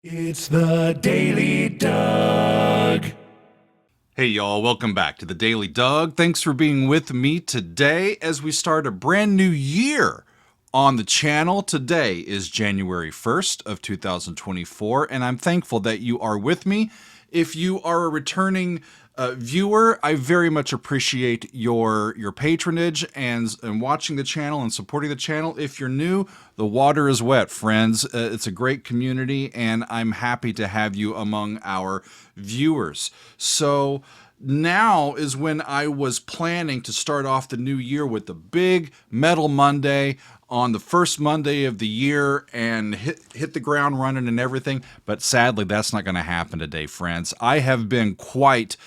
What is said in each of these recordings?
It's the Daily Doug. Hey y'all, welcome back to the Daily Doug. Thanks for being with me today as we start a brand new year on the channel. Today is January 1st of 2024, and I'm thankful that you are with me. If you are a returning viewer, I very much appreciate your patronage and watching the channel and supporting the channel. If you're new, the water is wet, friends. It's a great community, and I'm happy to have you among our viewers. So now is when I was planning to start off the new year with the big Metal Monday on the first Monday of the year and hit the ground running and everything. But sadly, that's not going to happen today, friends. I have been quite,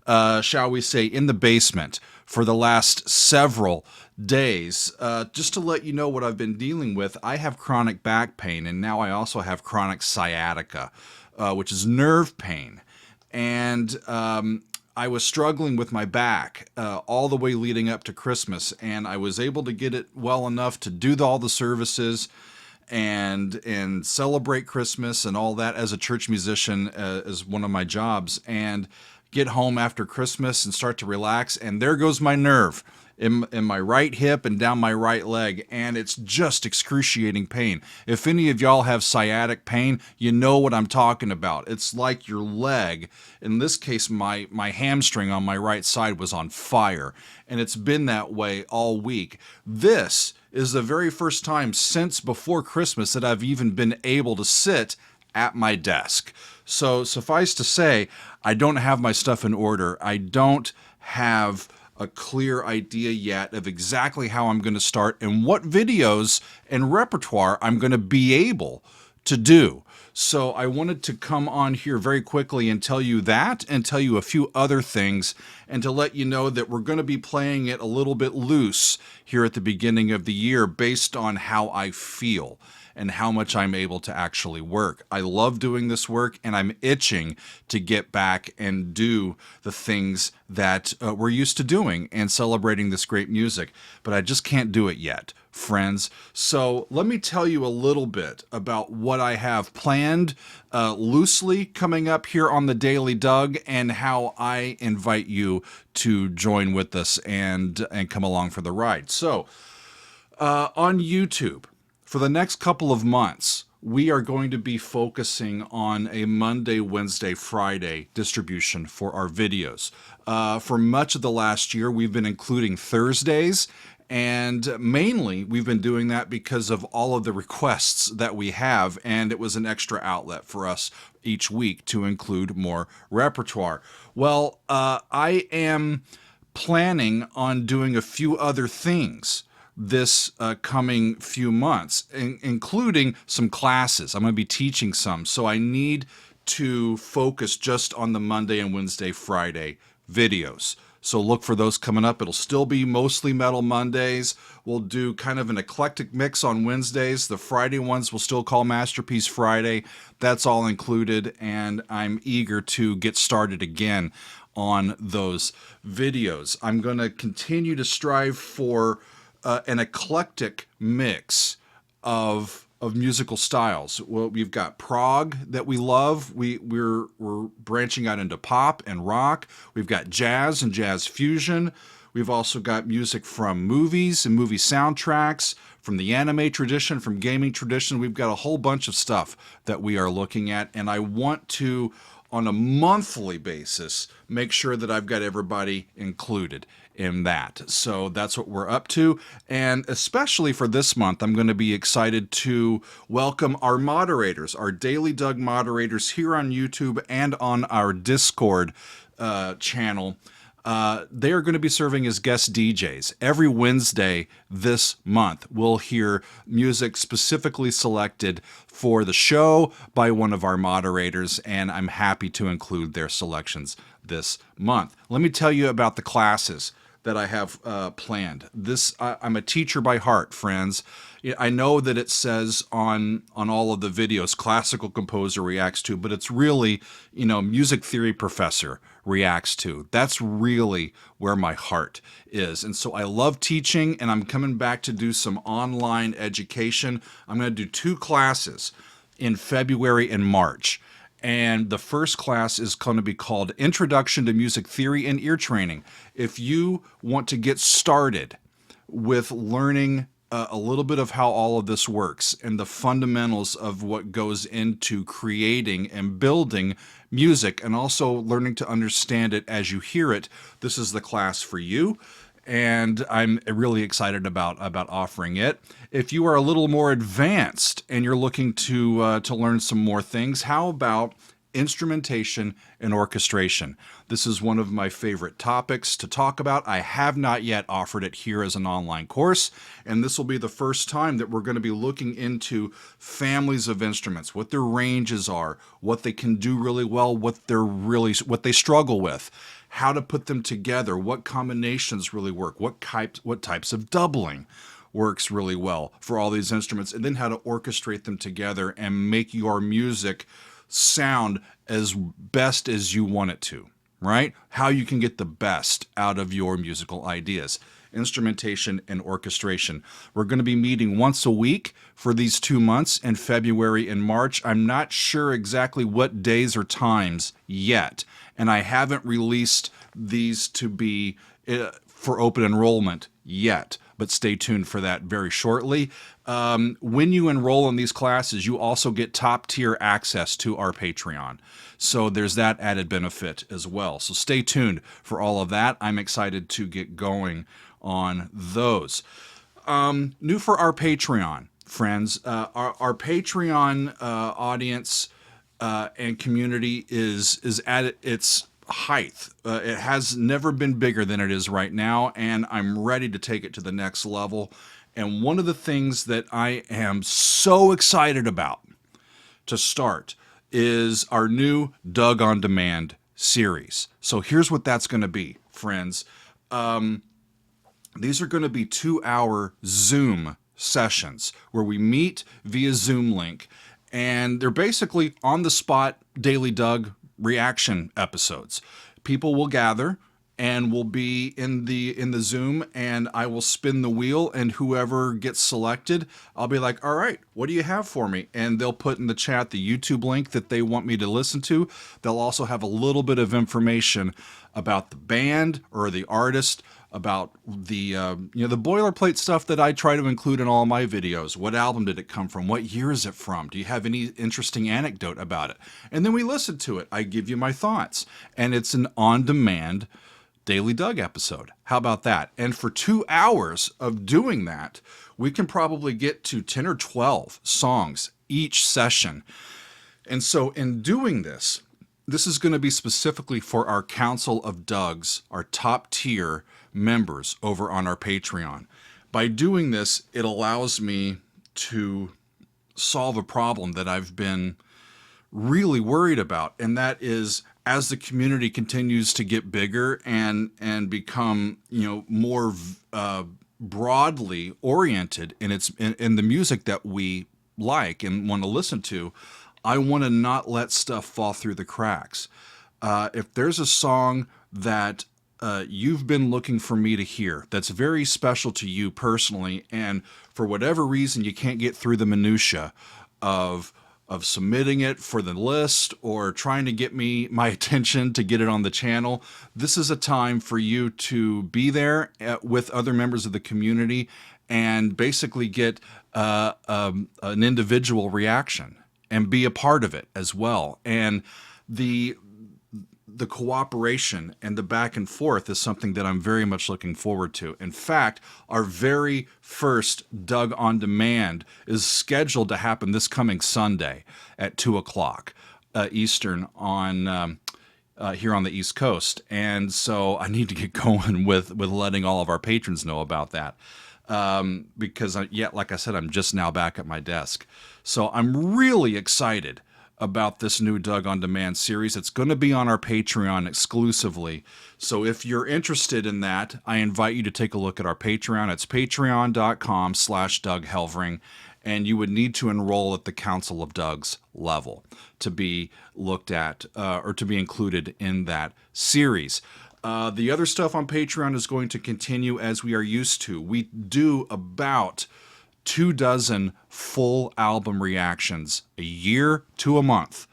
shall we say, in the basement for the last several days. Just to let you know what I've been dealing with, I have chronic back pain, and now I also have chronic sciatica, which is nerve pain. And I was struggling with my back all the way leading up to Christmas, and I was able to get it well enough to do all the services and celebrate Christmas and all that as a church musician, as one of my jobs, and get home after Christmas and start to relax, and there goes my nerve in my right hip and down my right leg, and it's just excruciating pain. If any of y'all have sciatic pain, you know what I'm talking about. It's like your leg, in this case my hamstring on my right side was on fire, and it's been that way all week. This is the very first time since before Christmas that I've even been able to sit at my desk. So suffice to say, I don't have my stuff in order. I don't have a clear idea yet of exactly how I'm going to start and what videos and repertoire I'm going to be able to do. So I wanted to come on here very quickly and tell you that, and tell you a few other things, and to let you know that we're going to be playing it a little bit loose here at the beginning of the year based on how I feel and how much I'm able to actually work. I love doing this work, and I'm itching to get back and do the things that we're used to doing and celebrating this great music, but I just can't do it yet, friends. So let me tell you a little bit about what I have planned loosely coming up here on the Daily Doug, and how I invite you to join with us and come along for the ride. So on YouTube, for the next couple of months, we are going to be focusing on a Monday, Wednesday, Friday distribution for our videos. For much of the last year, we've been including Thursdays, and mainly we've been doing that because of all of the requests that we have, and it was an extra outlet for us each week to include more repertoire. Well, I am planning on doing a few other things this coming few months, including some classes. I'm going to be teaching some, so I need to focus just on the Monday and Wednesday, Friday videos. So look for those coming up. It'll still be mostly Metal Mondays. We'll do kind of an eclectic mix on Wednesdays. The Friday ones we'll still call Masterpiece Friday. That's all included, and I'm eager to get started again on those videos. I'm going to continue to strive for an eclectic mix of musical styles. Well, we've got prog that we love. We're branching out into pop and rock. We've got jazz and jazz fusion. We've also got music from movies and movie soundtracks, from the anime tradition, from gaming tradition. We've got a whole bunch of stuff that we are looking at, and I want to, on a monthly basis, make sure that I've got everybody included in that. So that's what we're up to. And especially for this month, I'm going to be excited to welcome our moderators, our Daily Doug moderators here on YouTube and on our Discord channel. They are going to be serving as guest DJs. Every Wednesday this month, we'll hear music specifically selected for the show by one of our moderators, and I'm happy to include their selections this month. Let me tell you about the classes that I have planned. I'm a teacher by heart, friends. I know that it says on all of the videos, classical composer reacts to, but it's really, music theory professor reacts to. That's really where my heart is. And so I love teaching, and I'm coming back to do some online education. I'm going to do 2 classes in February and March. And the first class is going to be called Introduction to Music Theory and Ear Training. If you want to get started with learning a little bit of how all of this works and the fundamentals of what goes into creating and building music, and also learning to understand it as you hear it, this is the class for you. And I'm really excited about offering it. If you are a little more advanced and you're looking to learn some more things, how about instrumentation and orchestration? This is one of my favorite topics to talk about. I have not yet offered it here as an online course, and this will be the first time that we're going to be looking into families of instruments, what their ranges are, what they can do really well, what they struggle with, how to put them together, what combinations really work, what types of doubling works really well for all these instruments, and then how to orchestrate them together and make your music sound as best as you want it to, right? How you can get the best out of your musical ideas. Instrumentation and orchestration. We're going to be meeting once a week for these 2 months in February and March. I'm not sure exactly what days or times yet, and I haven't released these to be for open enrollment yet, but stay tuned for that very shortly. When you enroll in these classes, you also get top tier access to our Patreon. So there's that added benefit as well. So stay tuned for all of that. I'm excited to get going on those. New for our Patreon, friends. Our Patreon audience and community is at its height. It has never been bigger than it is right now, and I'm ready to take it to the next level. And one of the things that I am so excited about to start is our new Doug on Demand series. So here's what that's going to be, friends. These are going to be 2-hour Zoom sessions where we meet via Zoom link, and they're basically on the spot Daily Doug reaction episodes. People will gather and will be in the Zoom, and I will spin the wheel, and whoever gets selected, I'll be like, all right, what do you have for me? And they'll put in the chat the YouTube link that they want me to listen to. They'll also have a little bit of information about the band or the artist, about the the boilerplate stuff that I try to include in all my videos. What album did it come from? What year is it from? Do you have any interesting anecdote about it? And then we listen to it. I give you my thoughts, and it's an on-demand Daily Doug episode. How about that? And for 2 hours of doing that, we can probably get to 10 or 12 songs each session. And so in doing this, this is going to be specifically for our Council of Dougs, our top tier members over on our Patreon. By doing this, it allows me to solve a problem that I've been really worried about, and that is, as the community continues to get bigger and become more broadly oriented in the music that we like and want to listen to, I want to not let stuff fall through the cracks. If there's a song that you've been looking for me to hear that's very special to you personally, and for whatever reason you can't get through the minutia of submitting it for the list or trying to get my attention to get it on the channel, this is a time for you to be there with other members of the community and basically get an individual reaction and be a part of it as well. And the cooperation and the back and forth is something that I'm very much looking forward to. In fact, our very first Doug on Demand is scheduled to happen this coming Sunday at 2 o'clock Eastern on here on the East Coast. And so I need to get going with letting all of our patrons know about that. Because, like I said, I'm just now back at my desk. So I'm really excited about this new Doug on Demand series. It's going to be on our Patreon exclusively. So if you're interested in that, I invite you to take a look at our Patreon. It's patreon.com/Doug Helvering. And you would need to enroll at the Council of Dougs level to be looked at or to be included in that series. The other stuff on Patreon is going to continue as we are used to. We do about 24 full album reactions a year to a month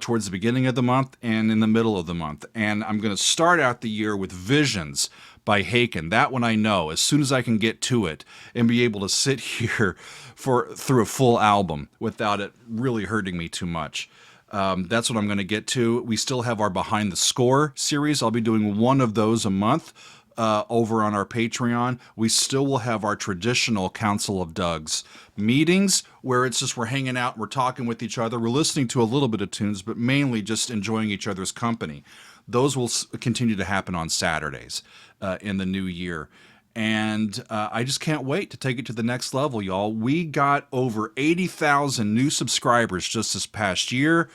towards the beginning of the month and in the middle of the month. And I'm going to start out the year with Visions by Haken. That one I know as soon as I can get to it and be able to sit here through a full album without it really hurting me too much. That's what I'm going to get to. We still have our Behind the Score series. I'll be doing one of those a month over on our Patreon. We still will have our traditional Council of Dougs meetings where it's just we're hanging out, we're talking with each other, we're listening to a little bit of tunes, but mainly just enjoying each other's company. Those will continue to happen on Saturdays in the new year. And I just can't wait to take it to the next level, y'all. We got over 80,000 new subscribers just this past year.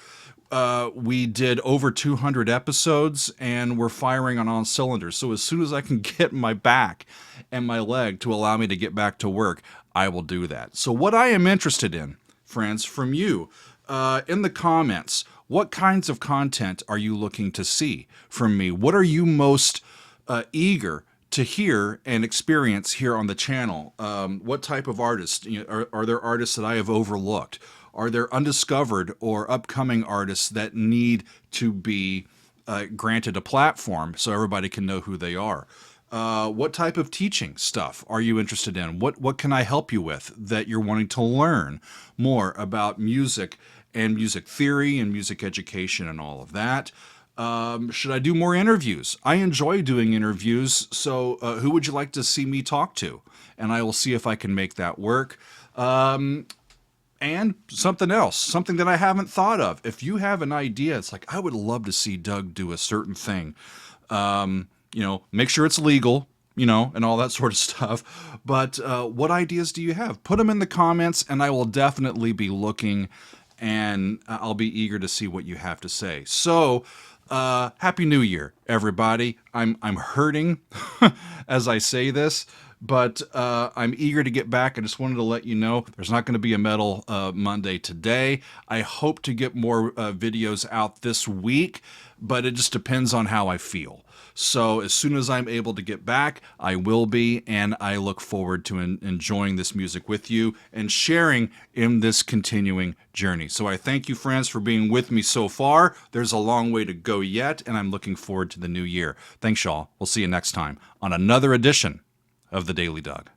We did over 200 episodes, and we're firing on all cylinders. So as soon as I can get my back and my leg to allow me to get back to work, I will do that. So what I am interested in, friends, from you, in the comments, what kinds of content are you looking to see from me? What are you most eager to hear and experience here on the channel? What type of artists? Are there artists that I have overlooked? Are there undiscovered or upcoming artists that need to be granted a platform so everybody can know who they are? What type of teaching stuff are you interested in? What can I help you with that you're wanting to learn more about music and music theory and music education and all of that? Should I do more interviews? I enjoy doing interviews, so who would you like to see me talk to? And I will see if I can make that work. And something else, something that I haven't thought of. If you have an idea, it's like, I would love to see Doug do a certain thing. Make sure it's legal, and all that sort of stuff. But what ideas do you have? Put them in the comments, and I will definitely be looking, and I'll be eager to see what you have to say. So, Happy New Year, everybody. I'm hurting as I say this, but I'm eager to get back. I just wanted to let you know there's not going to be a Metal Monday today. I hope to get more videos out this week, but it just depends on how I feel. So as soon as I'm able to get back, I will be, and I look forward to enjoying this music with you and sharing in this continuing journey. So I thank you, friends, for being with me so far. There's a long way to go yet, and I'm looking forward to the new year. Thanks, y'all. We'll see you next time on another edition of The Daily Doug.